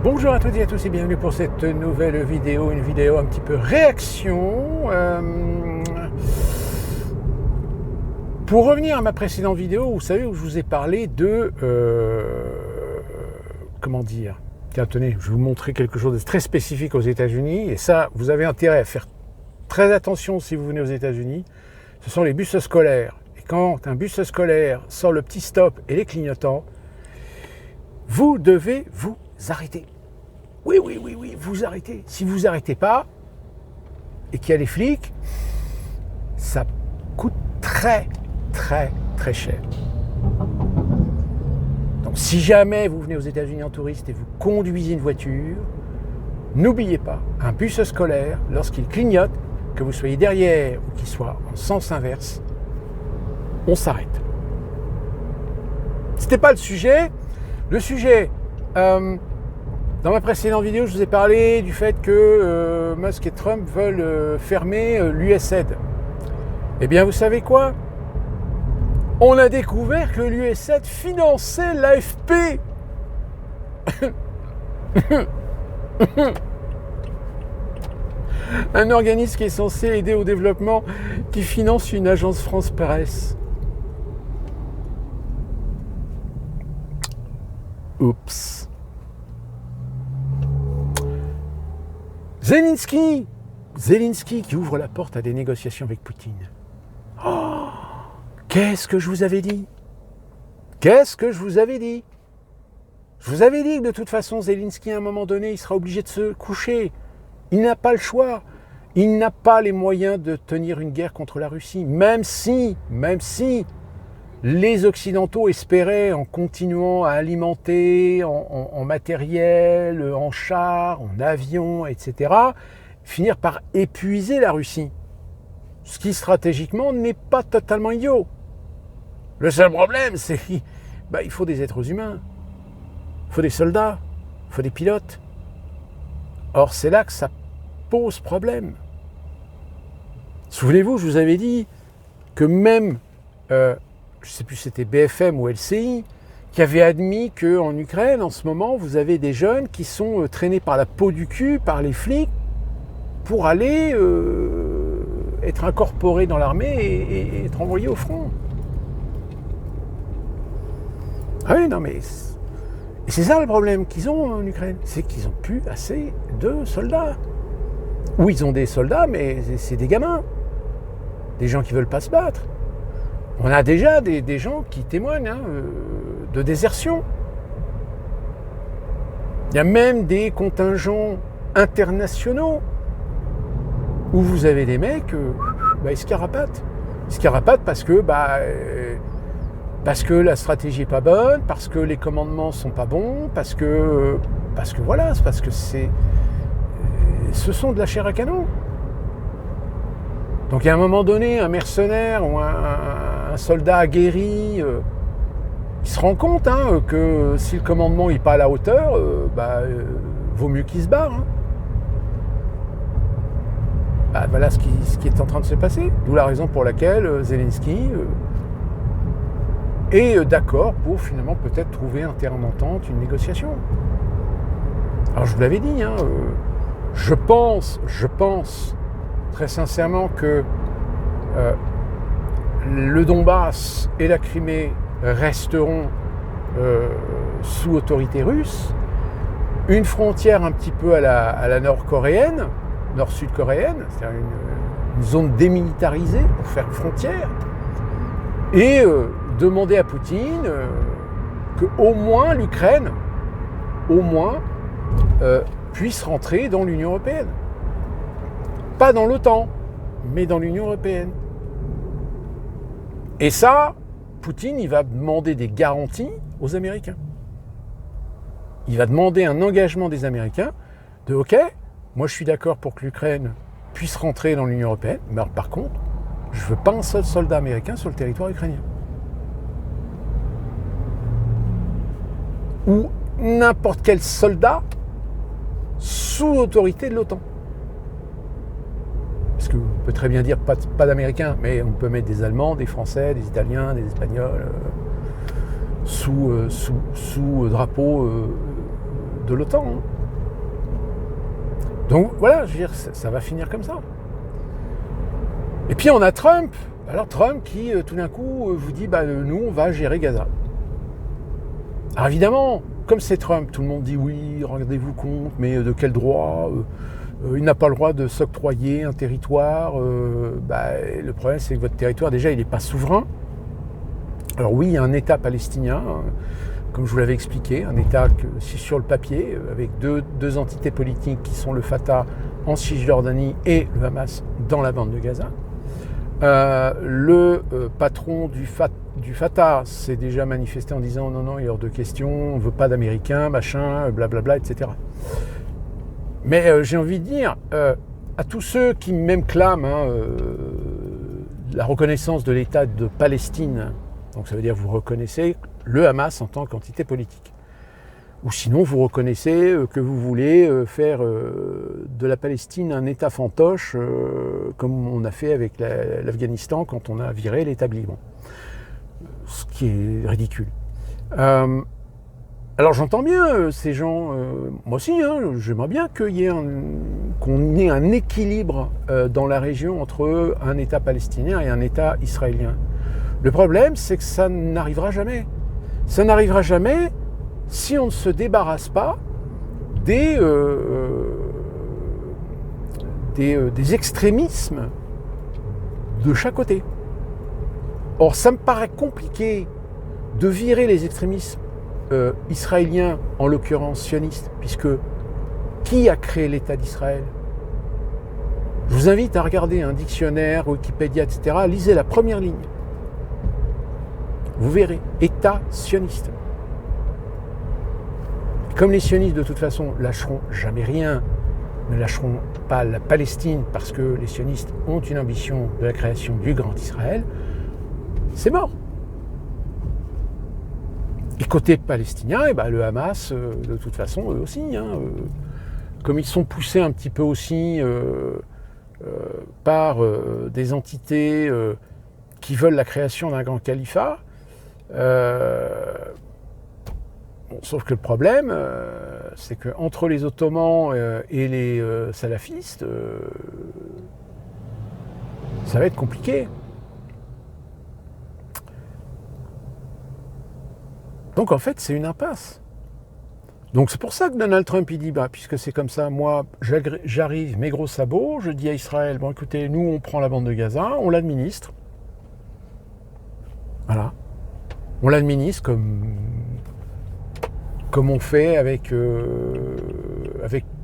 Bonjour à toutes et à tous et bienvenue pour cette nouvelle vidéo, une vidéo un petit peu réaction. Pour revenir à ma précédente vidéo, vous savez où je vous ai parlé de... comment dire ? Tiens, tenez, je vais vous montrer quelque chose de très spécifique aux États-Unis. Et ça, vous avez intérêt à faire très attention si vous venez aux États-Unis. Ce sont les bus scolaires. Et quand un bus scolaire sort le petit stop et les clignotants, vous devez vous arrêter. Oui, vous arrêtez. Si vous arrêtez pas et qu'il y a les flics, ça coûte très cher. Donc si jamais vous venez aux États-Unis en touriste et vous conduisez une voiture, n'oubliez pas, un bus scolaire, lorsqu'il clignote, que vous soyez derrière ou qu'il soit en sens inverse, on s'arrête. C'était pas le sujet. Le sujet, dans ma précédente vidéo, je vous ai parlé du fait que Musk et Trump veulent fermer l'USAID. Eh bien, vous savez quoi ? On a découvert que l'USAID finançait l'AFP. Un organisme qui est censé aider au développement, qui finance une agence France Presse. Oups. Zelensky qui ouvre la porte à des négociations avec Poutine. Oh, qu'est-ce que je vous avais dit ? Je vous avais dit que de toute façon, Zelensky, à un moment donné, il sera obligé de se coucher. Il n'a pas le choix. Il n'a pas les moyens de tenir une guerre contre la Russie. Même si les Occidentaux espéraient, en continuant à alimenter en matériel, en chars, en avions, etc., finir par épuiser la Russie. Ce qui, stratégiquement, n'est pas totalement idiot. Le seul problème, c'est qu'il faut des êtres humains. Il faut des soldats. Il faut des pilotes. Or, c'est là que ça pose problème. Souvenez-vous, je vous avais dit que même... je ne sais plus si c'était BFM ou LCI, qui avait admis qu'en Ukraine, en ce moment, vous avez des jeunes qui sont traînés par la peau du cul, par les flics, pour aller être incorporés dans l'armée et être envoyés au front. Ah oui, non mais... Et c'est ça le problème qu'ils ont en Ukraine, c'est qu'ils n'ont plus assez de soldats. Ou ils ont des soldats, mais c'est des gamins. Des gens qui ne veulent pas se battre. On a déjà des gens qui témoignent de désertion. Il y a même des contingents internationaux où vous avez des mecs, ils se carapatent. Ils se carapatent parce que la stratégie n'est pas bonne, parce que les commandements sont pas bons, parce que ce sont de la chair à canon. Donc à un moment donné, un mercenaire ou un soldat aguerri, il se rend compte que si le commandement n'est pas à la hauteur, vaut mieux qu'il se barre. Voilà ce qui est en train de se passer. D'où la raison pour laquelle Zelensky est d'accord pour finalement peut-être trouver un terrain d'entente, une négociation. Alors je vous l'avais dit, je pense très sincèrement que le Donbass et la Crimée resteront sous autorité russe, une frontière un petit peu à la nord-coréenne, nord-sud-coréenne, c'est-à-dire une zone démilitarisée pour faire frontière, et demander à Poutine que au moins l'Ukraine, puisse rentrer dans l'Union européenne. Pas dans l'OTAN, mais dans l'Union européenne. Et ça, Poutine, il va demander des garanties aux Américains. Il va demander un engagement des Américains de « Ok, moi je suis d'accord pour que l'Ukraine puisse rentrer dans l'Union européenne, mais alors, par contre, je ne veux pas un seul soldat américain sur le territoire ukrainien. » Ou n'importe quel soldat sous l'autorité de l'OTAN. Parce qu'on peut très bien dire pas d'Américains, mais on peut mettre des Allemands, des Français, des Italiens, des Espagnols, sous drapeau de l'OTAN. Hein. Donc voilà, je veux dire, ça va finir comme ça. Et puis on a Trump. Alors Trump qui tout d'un coup vous dit nous on va gérer Gaza. Alors évidemment, comme c'est Trump, tout le monde dit oui, rendez-vous compte, mais de quel droit il n'a pas le droit de s'octroyer un territoire. Le problème c'est que votre territoire déjà il n'est pas souverain. Alors oui, il y a un État palestinien, comme je vous l'avais expliqué, un État sur le papier, avec deux entités politiques qui sont le Fatah en Cisjordanie et le Hamas dans la bande de Gaza. Le patron du Fatah s'est déjà manifesté en disant non, il est hors de question, on ne veut pas d'Américains, machin, blablabla, etc. Mais j'ai envie de dire, à tous ceux qui même clament la reconnaissance de l'État de Palestine, donc ça veut dire que vous reconnaissez le Hamas en tant qu'entité politique. Ou sinon vous reconnaissez que vous voulez faire de la Palestine un État fantoche, comme on a fait avec l'Afghanistan quand on a viré l'État libre. Ce qui est ridicule. Alors j'entends bien ces gens, moi aussi, j'aimerais bien qu'on ait un équilibre dans la région entre un État palestinien et un État israélien. Le problème, c'est que ça n'arrivera jamais. Ça n'arrivera jamais si on ne se débarrasse pas des extrémismes de chaque côté. Or, ça me paraît compliqué de virer les extrémismes israéliens, en l'occurrence sionistes, puisque qui a créé l'État d'Israël ? Je vous invite à regarder un dictionnaire, Wikipédia, etc. Lisez la première ligne. Vous verrez, État sioniste. Comme les sionistes, de toute façon, lâcheront jamais rien, ne lâcheront pas la Palestine, parce que les sionistes ont une ambition de la création du Grand Israël, c'est mort. Et côté palestinien, le Hamas, de toute façon, eux aussi, comme ils sont poussés un petit peu aussi par des entités qui veulent la création d'un grand califat, sauf que le problème, c'est qu'entre les Ottomans et les salafistes, ça va être compliqué. Donc en fait, c'est une impasse. Donc c'est pour ça que Donald Trump il dit, puisque c'est comme ça, moi j'arrive mes gros sabots, je dis à Israël, écoutez, nous on prend la bande de Gaza, on l'administre. Voilà. On l'administre comme on fait avec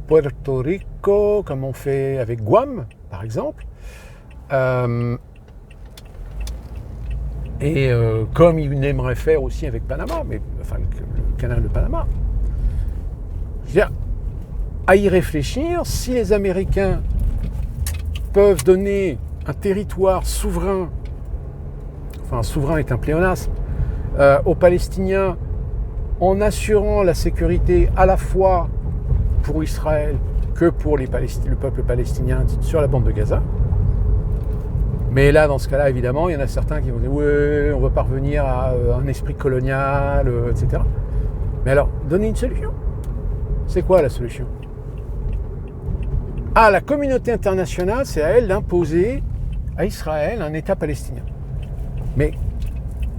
Puerto Rico, comme on fait avec Guam, par exemple. Comme il aimerait faire aussi avec Panama, le canal de Panama. Je veux dire, à y réfléchir, si les Américains peuvent donner un territoire souverain, souverain est un pléonasme, aux Palestiniens, en assurant la sécurité à la fois pour Israël que pour le peuple palestinien sur la bande de Gaza. Mais là, dans ce cas-là, évidemment, il y en a certains qui vont dire « Ouais, on va pas revenir à un esprit colonial, etc. » Mais alors, donnez une solution. C'est quoi la solution ? La communauté internationale, c'est à elle d'imposer à Israël un État palestinien. Mais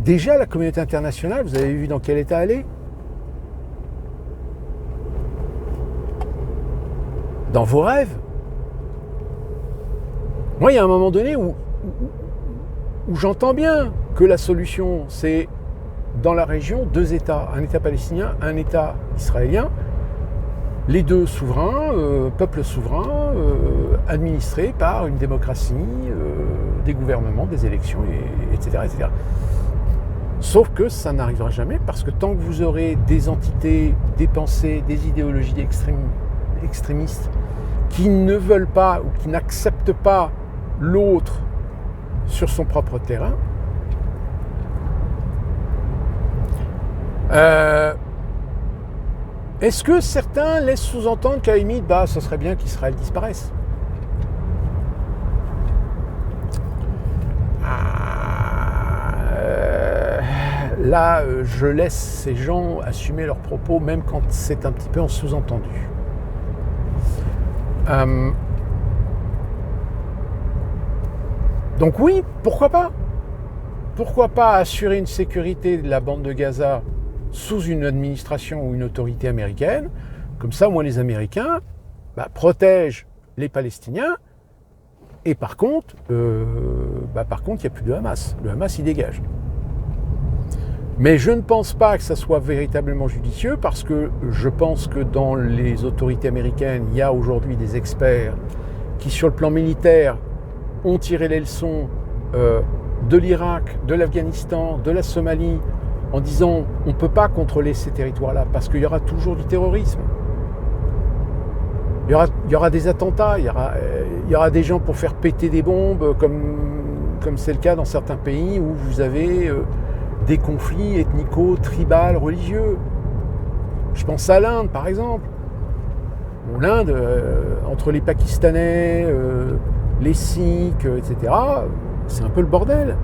déjà, la communauté internationale, vous avez vu dans quel état elle est ? Dans vos rêves. Moi, il y a un moment donné où j'entends bien que la solution, c'est dans la région, 2 États, un État palestinien, un État israélien, les deux souverains, peuples souverains, administrés par une démocratie, des gouvernements, des élections, etc., etc. Sauf que ça n'arrivera jamais parce que tant que vous aurez des entités, des pensées, des idéologies extrémistes qui ne veulent pas ou qui n'acceptent pas l'autre sur son propre terrain, est-ce que certains laissent sous-entendre qu'à la limite, ce serait bien qu'Israël disparaisse ? là, je laisse ces gens assumer leurs propos, même quand c'est un petit peu en sous-entendu. Donc oui, pourquoi pas? Pourquoi pas assurer une sécurité de la bande de Gaza sous une administration ou une autorité américaine? Comme ça, au moins les Américains protègent les Palestiniens. Et par contre, il n'y a plus de Hamas. Le Hamas, il dégage. Mais je ne pense pas que ça soit véritablement judicieux parce que je pense que dans les autorités américaines, il y a aujourd'hui des experts qui, sur le plan militaire, ont tiré les leçons de l'Irak, de l'Afghanistan, de la Somalie, en disant on ne peut pas contrôler ces territoires-là parce qu'il y aura toujours du terrorisme. Il y aura des attentats, il y aura des gens pour faire péter des bombes, comme c'est le cas dans certains pays où vous avez des conflits ethnico-tribaux, religieux. Je pense à l'Inde, par exemple. Bon, l'Inde, entre les Pakistanais, les Sikhs, etc., c'est un peu le bordel.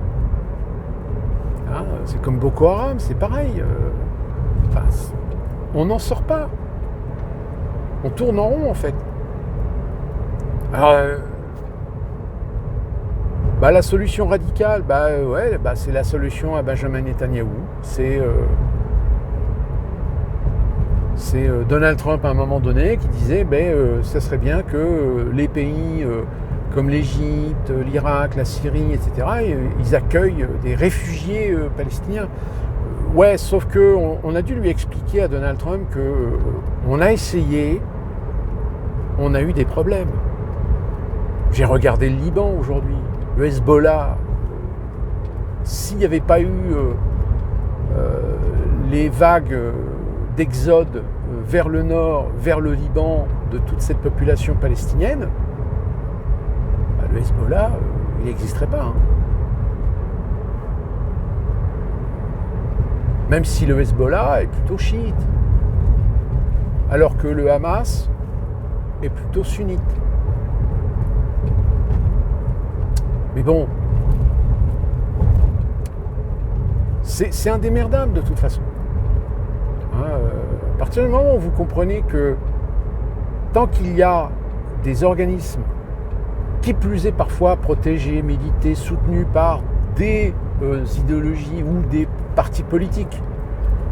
Hein, c'est comme Boko Haram, c'est pareil. On n'en sort pas. On tourne en rond, en fait. Alors, la solution radicale, c'est la solution à Benjamin Netanyahou. C'est Donald Trump, à un moment donné, qui disait ça serait bien que les pays comme l'Égypte, l'Irak, la Syrie, etc., ils accueillent des réfugiés palestiniens. Ouais, sauf qu'on a dû lui expliquer à Donald Trump qu'on a essayé, on a eu des problèmes. J'ai regardé le Liban aujourd'hui, le Hezbollah. S'il n'y avait pas eu les vagues d'exode vers le nord, vers le Liban, de toute cette population palestinienne, le Hezbollah, il n'existerait pas. Hein. Même si le Hezbollah est plutôt chiite, alors que le Hamas est plutôt sunnite. Mais bon, c'est indémerdable de toute façon. Hein, à partir du moment où vous comprenez que tant qu'il y a des organismes, qui plus est parfois protégés, milités, soutenus par des idéologies ou des partis politiques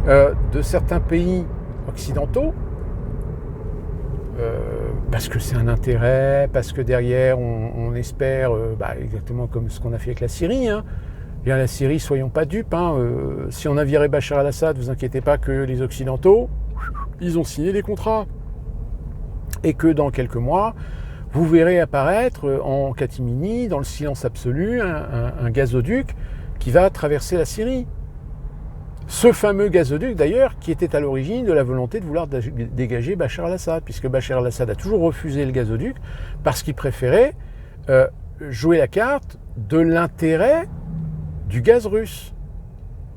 de certains pays occidentaux, parce que c'est un intérêt, parce que derrière on espère, exactement comme ce qu'on a fait avec la Syrie, hein. Bien, la Syrie, soyons pas dupes, hein, si on a viré Bachar al-Assad, vous inquiétez pas que les Occidentaux, ils ont signé des contrats. Et que dans quelques mois, vous verrez apparaître en catimini, dans le silence absolu, un gazoduc qui va traverser la Syrie. Ce fameux gazoduc, d'ailleurs, qui était à l'origine de la volonté de vouloir dégager Bachar al-Assad, puisque Bachar al-Assad a toujours refusé le gazoduc parce qu'il préférait jouer la carte de l'intérêt du gaz russe,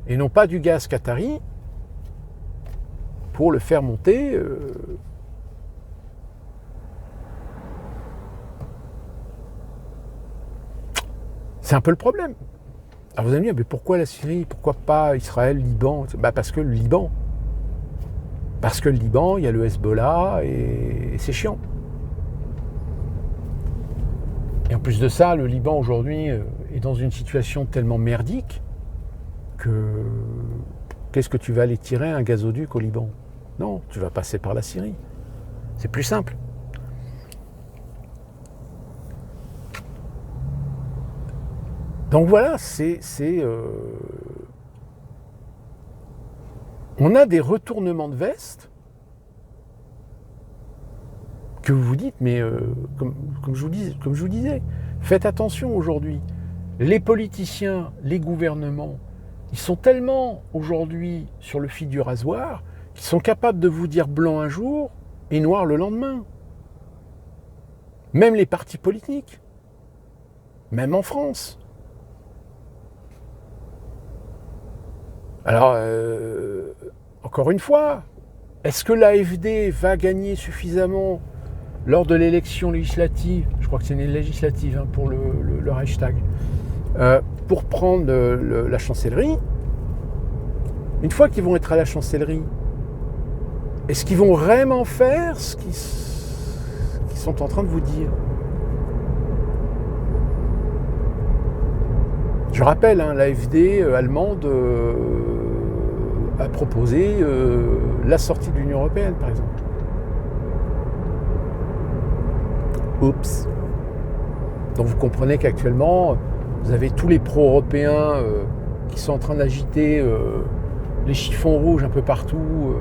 et non pas du gaz qatari, pour le faire monter c'est un peu le problème. Alors vous allez me dire, mais pourquoi la Syrie? Pourquoi pas Israël, Liban? Parce que le Liban. Parce que le Liban, il y a le Hezbollah et c'est chiant. Et en plus de ça, le Liban aujourd'hui est dans une situation tellement merdique que qu'est-ce que tu vas aller tirer un gazoduc au Liban? Non, tu vas passer par la Syrie. C'est plus simple. Donc voilà, on a des retournements de veste que vous vous dites, mais comme je vous disais, faites attention aujourd'hui. Les politiciens, les gouvernements, ils sont tellement aujourd'hui sur le fil du rasoir qu'ils sont capables de vous dire blanc un jour et noir le lendemain. Même les partis politiques, même en France. Alors, encore une fois, est-ce que l'AfD va gagner suffisamment lors de l'élection législative, je crois que c'est une législative hein, pour le Reichstag, pour prendre la chancellerie? une fois qu'ils vont être à la chancellerie, est-ce qu'ils vont vraiment faire ce qu'ils sont en train de vous dire? Je rappelle, l'AfD allemande a proposé la sortie de l'Union européenne, par exemple. Oups. Donc vous comprenez qu'actuellement, vous avez tous les pro-européens qui sont en train d'agiter les chiffons rouges un peu partout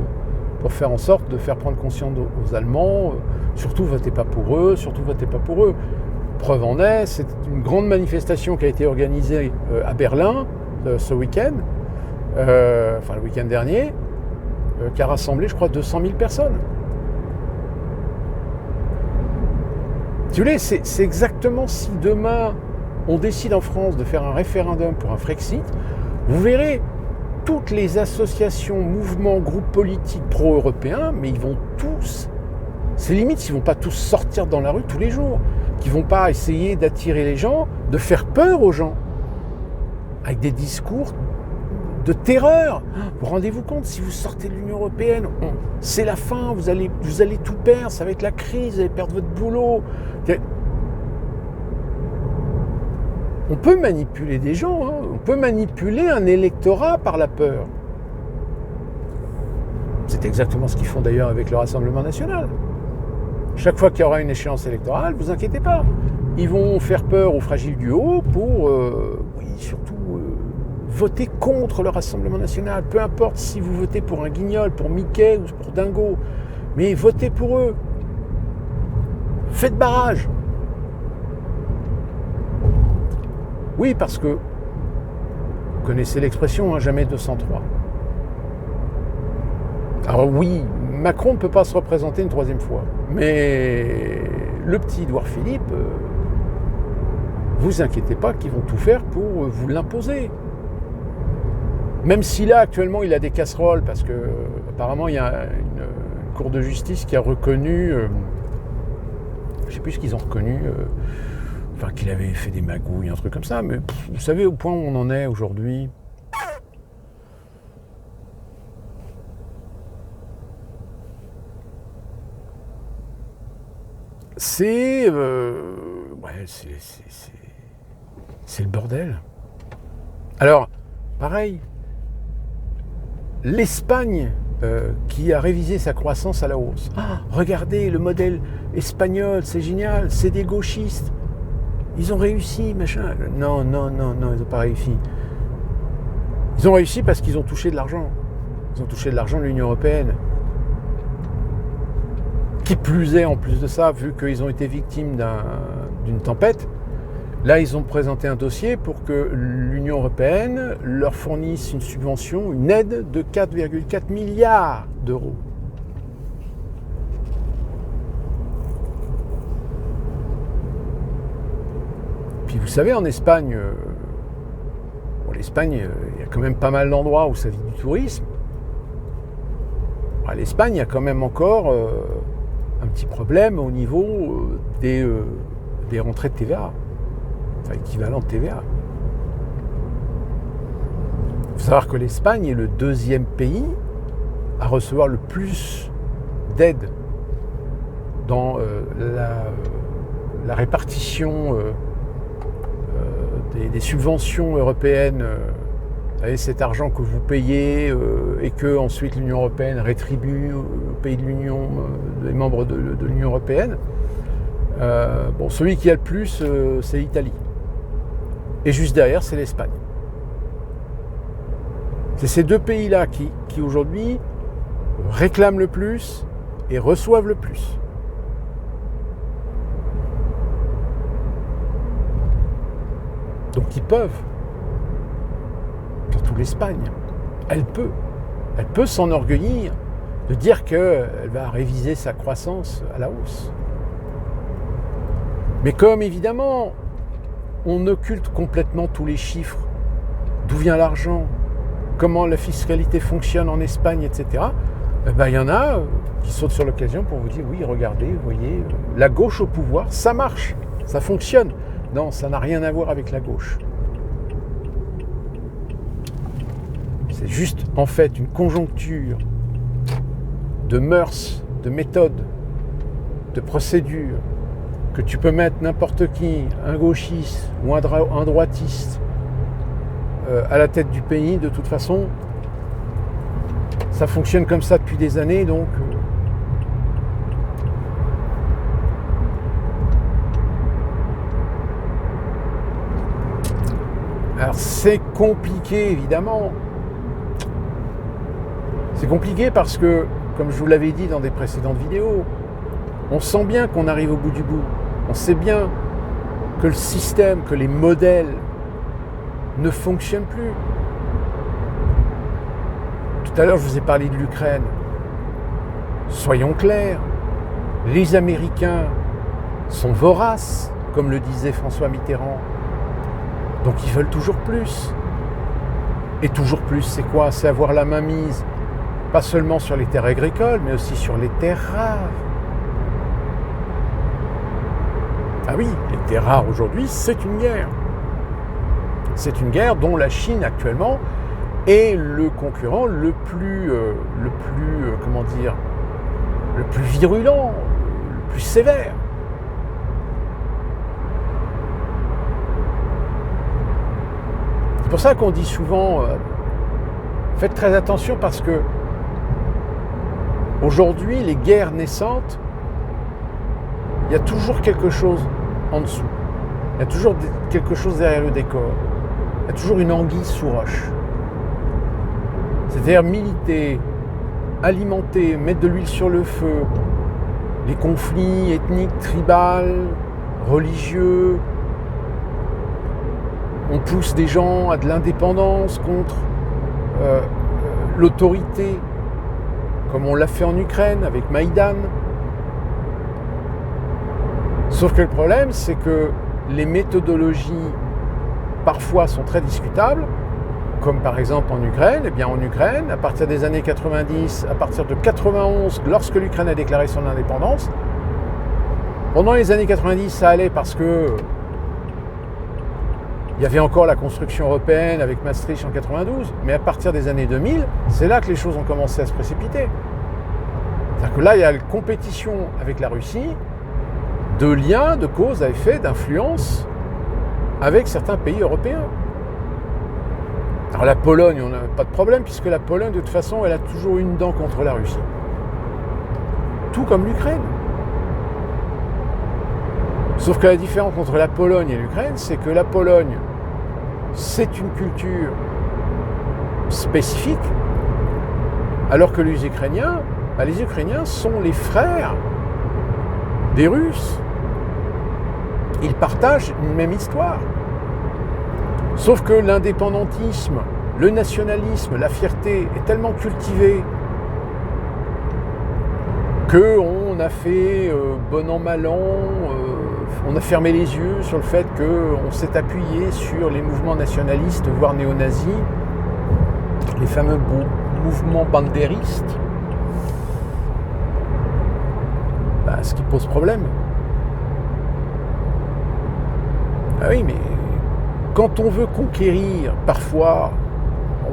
pour faire en sorte de faire prendre conscience aux Allemands, surtout votez pas pour eux, surtout votez pas pour eux. Preuve en est, c'est une grande manifestation qui a été organisée à Berlin ce week-end, enfin le week-end dernier, qui a rassemblé, je crois, 200 000 personnes. Si vous voulez, c'est exactement si demain on décide en France de faire un référendum pour un Frexit, vous verrez toutes les associations, mouvements, groupes politiques pro-européens, mais ils vont tous, c'est limite s'ils ne vont pas tous sortir dans la rue tous les jours, qui ne vont pas essayer d'attirer les gens, de faire peur aux gens, avec des discours de terreur. Vous rendez-vous compte, si vous sortez de l'Union européenne, c'est la fin, vous allez tout perdre, ça va être la crise, vous allez perdre votre boulot. On peut manipuler des gens, on peut manipuler un électorat par la peur. C'est exactement ce qu'ils font d'ailleurs avec le Rassemblement national. Chaque fois qu'il y aura une échéance électorale, ne vous inquiétez pas. Ils vont faire peur aux fragiles du haut pour, surtout, voter contre le Rassemblement national. Peu importe si vous votez pour un guignol, pour Mickey ou pour Dingo, mais votez pour eux. Faites barrage. Oui, parce que, vous connaissez l'expression, jamais 203. Alors oui, Macron ne peut pas se représenter une troisième fois. Mais le petit Édouard Philippe, vous inquiétez pas qu'ils vont tout faire pour vous l'imposer. Même si là, actuellement, il a des casseroles, parce que apparemment, il y a une cour de justice qui a reconnu, je ne sais plus ce qu'ils ont reconnu, qu'il avait fait des magouilles, un truc comme ça. Mais vous savez au point où on en est aujourd'hui. C'est le bordel. Alors, pareil, l'Espagne qui a révisé sa croissance à la hausse. Regardez le modèle espagnol, c'est génial, c'est des gauchistes. Ils ont réussi, machin. Non, ils n'ont pas réussi. Ils ont réussi parce qu'ils ont touché de l'argent. Ils ont touché de l'argent de l'Union européenne. Qui plus est, en plus de ça, vu qu'ils ont été victimes d'une tempête, là, ils ont présenté un dossier pour que l'Union européenne leur fournisse une subvention, une aide de 4,4 milliards d'euros. Puis vous savez, en Espagne, l'Espagne, il y a quand même pas mal d'endroits où ça vit du tourisme. L'Espagne, il y a quand même encore un petit problème au niveau des rentrées de TVA, enfin équivalent de TVA. Il faut savoir que l'Espagne est le deuxième pays à recevoir le plus d'aide dans la répartition des subventions européennes. Vous savez, cet argent que vous payez et que ensuite l'Union européenne rétribue aux pays de l'Union, les membres de l'Union européenne. Celui qui a le plus, c'est l'Italie. Et juste derrière, c'est l'Espagne. C'est ces deux pays-là qui aujourd'hui réclament le plus et reçoivent le plus. Donc ils peuvent. Surtout l'Espagne. Elle peut s'enorgueillir de dire qu'elle va réviser sa croissance à la hausse. Mais comme évidemment, on occulte complètement tous les chiffres, d'où vient l'argent, comment la fiscalité fonctionne en Espagne, etc., il y en a qui sautent sur l'occasion pour vous dire, oui, regardez, vous voyez, la gauche au pouvoir, ça marche, ça fonctionne. Non, ça n'a rien à voir avec la gauche. C'est juste en fait une conjoncture de mœurs, de méthodes, de procédures que tu peux mettre n'importe qui, un gauchiste ou un droitiste à la tête du pays. De toute façon, ça fonctionne comme ça depuis des années, donc alors c'est compliqué évidemment. C'est compliqué parce que, comme je vous l'avais dit dans des précédentes vidéos, on sent bien qu'on arrive au bout du bout. On sait bien que le système, que les modèles ne fonctionnent plus. Tout à l'heure, je vous ai parlé de l'Ukraine. Soyons clairs, les Américains sont voraces, comme le disait François Mitterrand. Donc ils veulent toujours plus. Et toujours plus, c'est quoi? C'est avoir la main mise, pas seulement sur les terres agricoles, mais aussi sur les terres rares. Ah oui, les terres rares aujourd'hui, c'est une guerre. C'est une guerre dont la Chine actuellement est le concurrent le plus virulent, le plus sévère. C'est pour ça qu'on dit souvent, faites très attention parce que aujourd'hui, les guerres naissantes, il y a toujours quelque chose en dessous. Il y a toujours quelque chose derrière le décor. Il y a toujours une anguille sous roche. C'est-à-dire militer, alimenter, mettre de l'huile sur le feu, les conflits ethniques, tribaux, religieux. On pousse des gens à de l'indépendance contre l'autorité, comme on l'a fait en Ukraine avec Maïdan. Sauf que le problème, c'est que les méthodologies, parfois, sont très discutables, comme par exemple en Ukraine. Eh bien, en Ukraine, à partir des années 90, à partir de 91, lorsque l'Ukraine a déclaré son indépendance, pendant les années 90, ça allait parce que il y avait encore la construction européenne avec Maastricht en 92, mais à partir des années 2000, c'est là que les choses ont commencé à se précipiter. C'est-à-dire que là, il y a une compétition avec la Russie, de liens, de cause à effet, d'influence avec certains pays européens. Alors la Pologne, on n'a pas de problème, puisque la Pologne, de toute façon, elle a toujours une dent contre la Russie. Tout comme l'Ukraine. Sauf que la différence entre la Pologne et l'Ukraine, c'est que la Pologne, c'est une culture spécifique, alors que les Ukrainiens sont les frères des Russes. Ils partagent une même histoire. Sauf que l'indépendantisme, le nationalisme, la fierté est tellement cultivé qu'on a fait bon an mal an, on a fermé les yeux sur le fait qu'on s'est appuyé sur les mouvements nationalistes, voire néo-nazis, les fameux mouvements bandéristes, ce qui pose problème. Ah oui, mais quand on veut conquérir, parfois,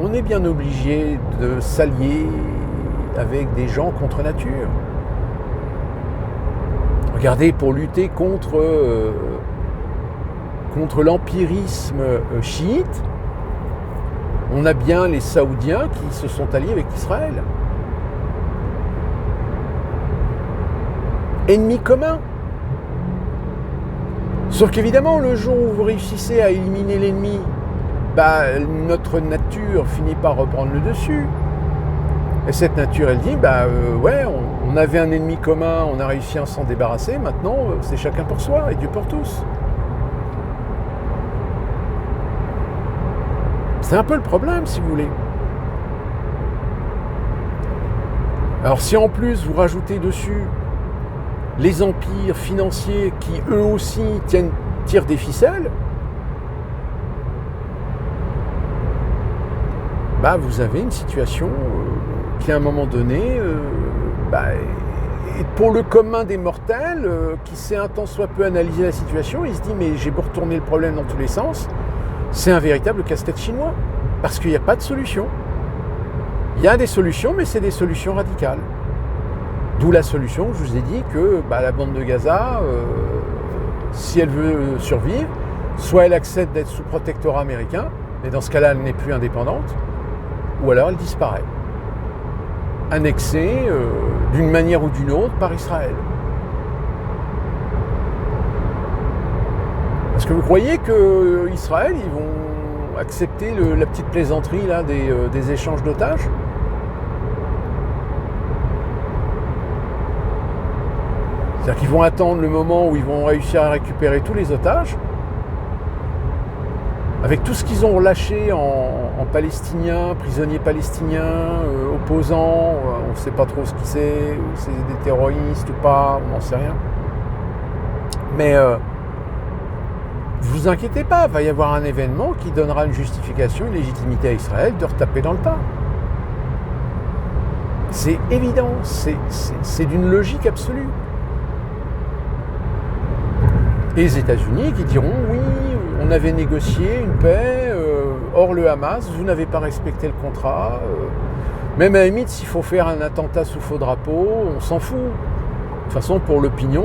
on est bien obligé de s'allier avec des gens contre nature. Regardez, pour lutter contre l'empirisme chiite, on a bien les Saoudiens qui se sont alliés avec Israël. Ennemi commun. Sauf qu'évidemment, le jour où vous réussissez à éliminer l'ennemi, notre nature finit par reprendre le dessus. Et cette nature, elle dit, on avait un ennemi commun, on a réussi à s'en débarrasser, maintenant, c'est chacun pour soi et Dieu pour tous. C'est un peu le problème, si vous voulez. Alors si en plus vous rajoutez dessus les empires financiers qui eux aussi tirent des ficelles, vous avez une situation qui à un moment donné, pour le commun des mortels, qui sait un tant soit peu analyser la situation, il se dit mais j'ai beau retourner le problème dans tous les sens, c'est un véritable casse-tête chinois, parce qu'il n'y a pas de solution. Il y a des solutions, mais c'est des solutions radicales. D'où la solution, je vous ai dit que la bande de Gaza, si elle veut survivre, soit elle accepte d'être sous protectorat américain, mais dans ce cas-là, elle n'est plus indépendante, ou alors elle disparaît, annexée d'une manière ou d'une autre par Israël. Est-ce que vous croyez qu'Israël, ils vont accepter la petite plaisanterie là, des échanges d'otages ? C'est-à-dire qu'ils vont attendre le moment où ils vont réussir à récupérer tous les otages, avec tout ce qu'ils ont lâché en Palestiniens, prisonniers palestiniens, opposants, on ne sait pas trop ce qui c'est, c'est des terroristes ou pas, on n'en sait rien. Mais vous inquiétez pas, il va y avoir un événement qui donnera une justification, une légitimité à Israël de retaper dans le tas. C'est évident, c'est d'une logique absolue. Et les États-Unis qui diront oui, on avait négocié une paix, hors le Hamas, vous n'avez pas respecté le contrat. Même à la limite, s'il faut faire un attentat sous faux drapeau, on s'en fout. De toute façon, pour l'opinion,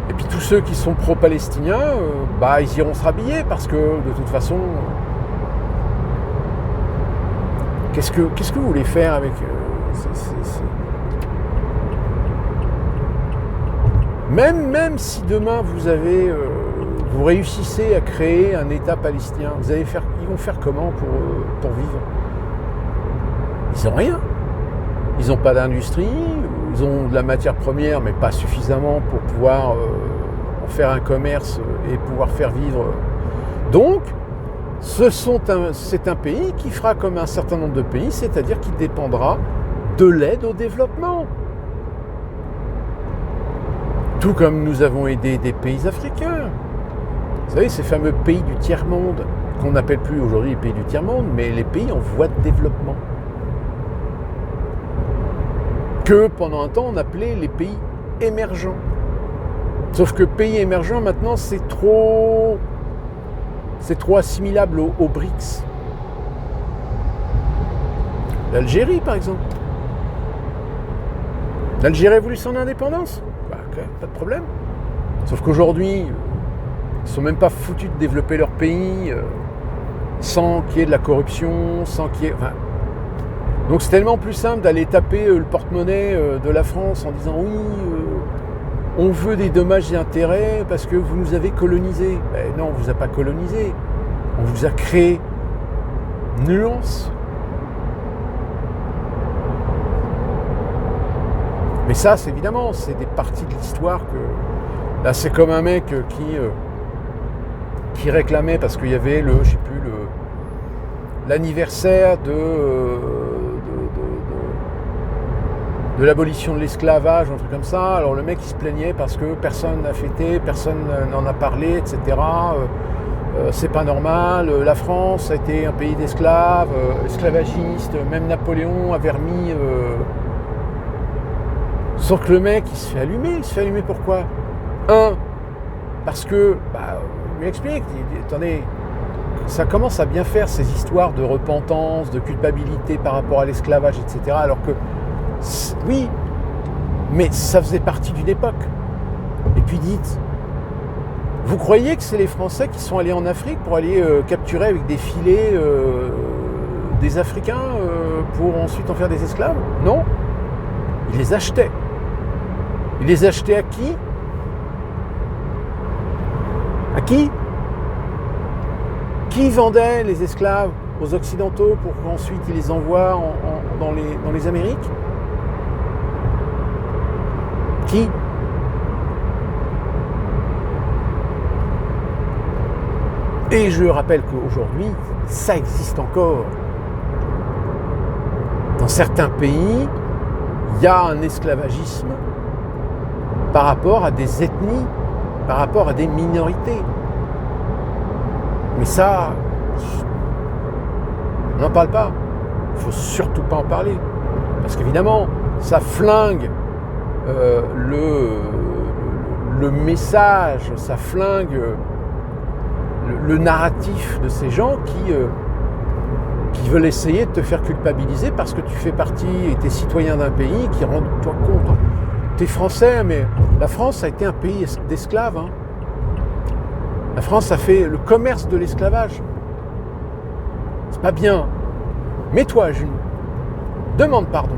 et puis tous ceux qui sont pro-palestiniens, ils iront se rhabiller parce que de toute façon, qu'est-ce que vous voulez faire avec Même si demain vous réussissez à créer un État palestinien, ils vont faire comment pour vivre ? Ils n'ont rien. Ils n'ont pas d'industrie, ils ont de la matière première, mais pas suffisamment pour pouvoir en faire un commerce et pouvoir faire vivre. Donc, c'est un pays qui fera comme un certain nombre de pays, c'est-à-dire qui dépendra de l'aide au développement. Tout comme nous avons aidé des pays africains. Vous savez, ces fameux pays du tiers-monde, qu'on n'appelle plus aujourd'hui les pays du tiers-monde, mais les pays en voie de développement. Que pendant un temps on appelait les pays émergents. Sauf que pays émergents maintenant c'est trop assimilable aux BRICS. L'Algérie par exemple. L'Algérie a voulu son indépendance ? Ok, pas de problème. Sauf qu'aujourd'hui, ils ne sont même pas foutus de développer leur pays sans qu'il y ait de la corruption, sans qu'il y ait... Donc c'est tellement plus simple d'aller taper le porte-monnaie de la France en disant oui, on veut des dommages et intérêts parce que vous nous avez colonisés. Non, on ne vous a pas colonisés. On vous a créé nuance. Mais ça, c'est évidemment, c'est des parties de l'histoire que... Là, c'est comme un mec qui réclamait, parce qu'il y avait l'anniversaire de l'abolition de l'esclavage, un truc comme ça. Alors le mec, il se plaignait parce que personne n'a fêté, personne n'en a parlé, etc. C'est pas normal. La France a été un pays d'esclaves, esclavagistes. Même Napoléon avait remis... Sauf que le mec, il se fait allumer. Il se fait allumer pourquoi ? Parce que, on lui explique, il dit, attendez, ça commence à bien faire ces histoires de repentance, de culpabilité par rapport à l'esclavage, etc. Alors que, oui, mais ça faisait partie d'une époque. Et puis dites, vous croyez que c'est les Français qui sont allés en Afrique pour aller capturer avec des filets des Africains pour ensuite en faire des esclaves ? Non, ils les achetaient. Ils les achetaient à qui ? À qui ? Qui vendait les esclaves aux Occidentaux pour qu'ensuite ils les envoient dans les Amériques ? Qui ? Et je rappelle qu'aujourd'hui, ça existe encore. Dans certains pays, il y a un esclavagisme par rapport à des ethnies, par rapport à des minorités. Mais ça, on n'en parle pas. Il ne faut surtout pas en parler. Parce qu'évidemment, ça flingue le message, ça flingue le narratif de ces gens qui veulent essayer de te faire culpabiliser parce que tu fais partie et tu es citoyen d'un pays qui rend toi compte. Tu es français, mais la France a été un pays d'esclaves. Hein. La France a fait le commerce de l'esclavage. C'est pas bien. Mets-toi à genoux. Demande pardon.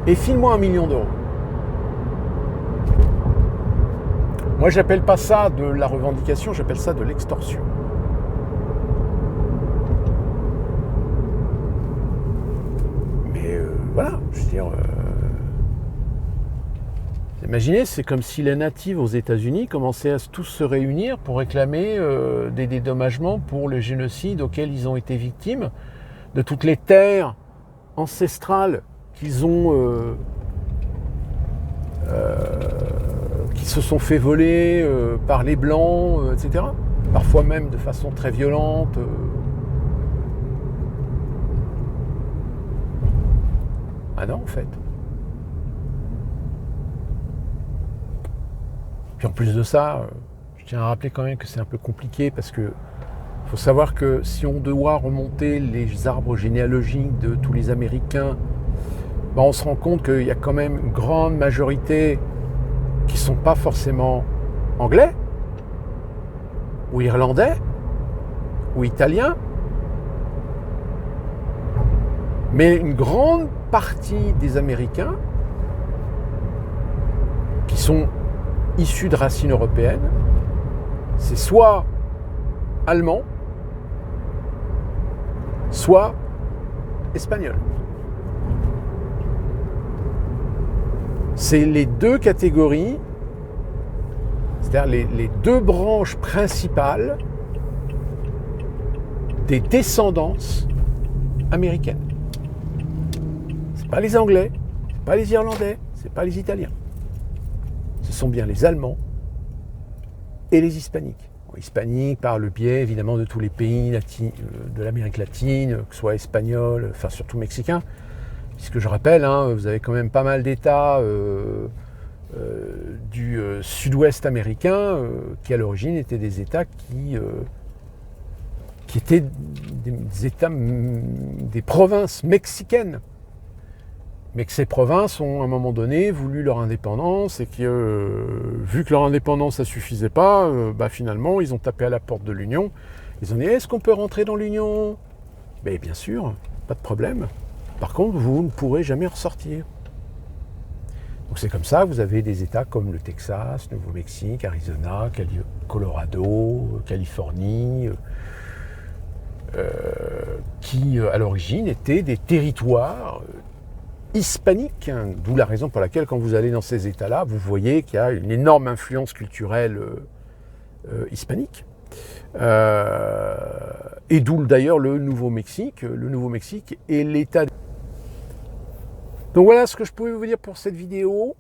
Et file-moi 1 million d'euros. Moi, j'appelle pas ça de la revendication, j'appelle ça de l'extorsion. Mais voilà, je veux dire... Imaginez, c'est comme si les natifs aux États-Unis commençaient à tous se réunir pour réclamer des dédommagements pour le génocide auquel ils ont été victimes, de toutes les terres ancestrales qu'ils ont, qui se sont fait voler par les Blancs, etc. Parfois même de façon très violente. Ah non, en fait. Puis en plus de ça, je tiens à rappeler quand même que c'est un peu compliqué parce que faut savoir que si on doit remonter les arbres généalogiques de tous les Américains, ben on se rend compte qu'il y a quand même une grande majorité qui ne sont pas forcément anglais, ou irlandais, ou italiens, mais une grande partie des Américains qui sont issus de racines européennes, c'est soit allemand, soit espagnol. C'est les deux catégories, c'est-à-dire les deux branches principales des descendances américaines. C'est pas les Anglais, c'est pas les Irlandais, c'est pas les Italiens. Ce sont bien les Allemands et les Hispaniques. Hispaniques par le biais évidemment de tous les pays de l'Amérique latine, que ce soit espagnol, enfin surtout mexicain, puisque je rappelle, hein, vous avez quand même pas mal d'États du sud-ouest américain qui à l'origine étaient des États qui étaient des États, des provinces mexicaines. Mais que ces provinces ont à un moment donné voulu leur indépendance et que vu que leur indépendance ça suffisait pas, finalement ils ont tapé à la porte de l'Union. Ils ont dit est-ce qu'on peut rentrer dans l'Union? Mais bien sûr, pas de problème. Par contre, vous ne pourrez jamais ressortir. Donc c'est comme ça que vous avez des États comme le Texas, Nouveau-Mexique, Arizona, Colorado, Californie, qui à l'origine étaient des territoires hispanique, hein, d'où la raison pour laquelle quand vous allez dans ces États-là, vous voyez qu'il y a une énorme influence culturelle hispanique. Et d'où d'ailleurs le Nouveau-Mexique. Le Nouveau-Mexique est l'État. Donc voilà ce que je pouvais vous dire pour cette vidéo.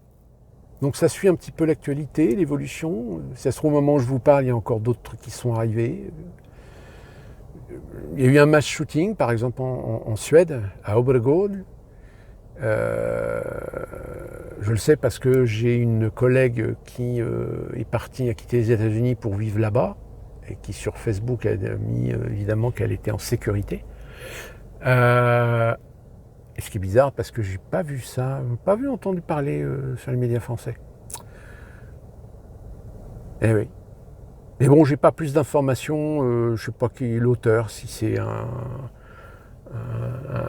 Donc ça suit un petit peu l'actualité, l'évolution. Si ça se trouve au moment où je vous parle, il y a encore d'autres trucs qui sont arrivés. Il y a eu un mass shooting, par exemple en Suède, à Obregón. Je le sais parce que j'ai une collègue qui est partie, a quitté les États-Unis pour vivre là-bas et qui sur Facebook a mis évidemment qu'elle était en sécurité. Et ce qui est bizarre parce que j'ai pas vu ça, pas vu entendu parler sur les médias français. Eh oui. Mais bon, j'ai pas plus d'informations. Je sais pas qui est l'auteur, si c'est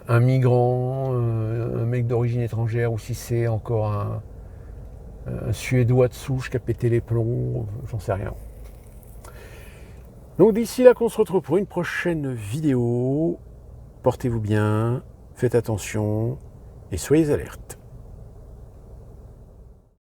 un migrant, un mec d'origine étrangère, ou si c'est encore un Suédois de souche qui a pété les plombs, j'en sais rien. Donc d'ici là qu'on se retrouve pour une prochaine vidéo, portez-vous bien, faites attention et soyez alertes.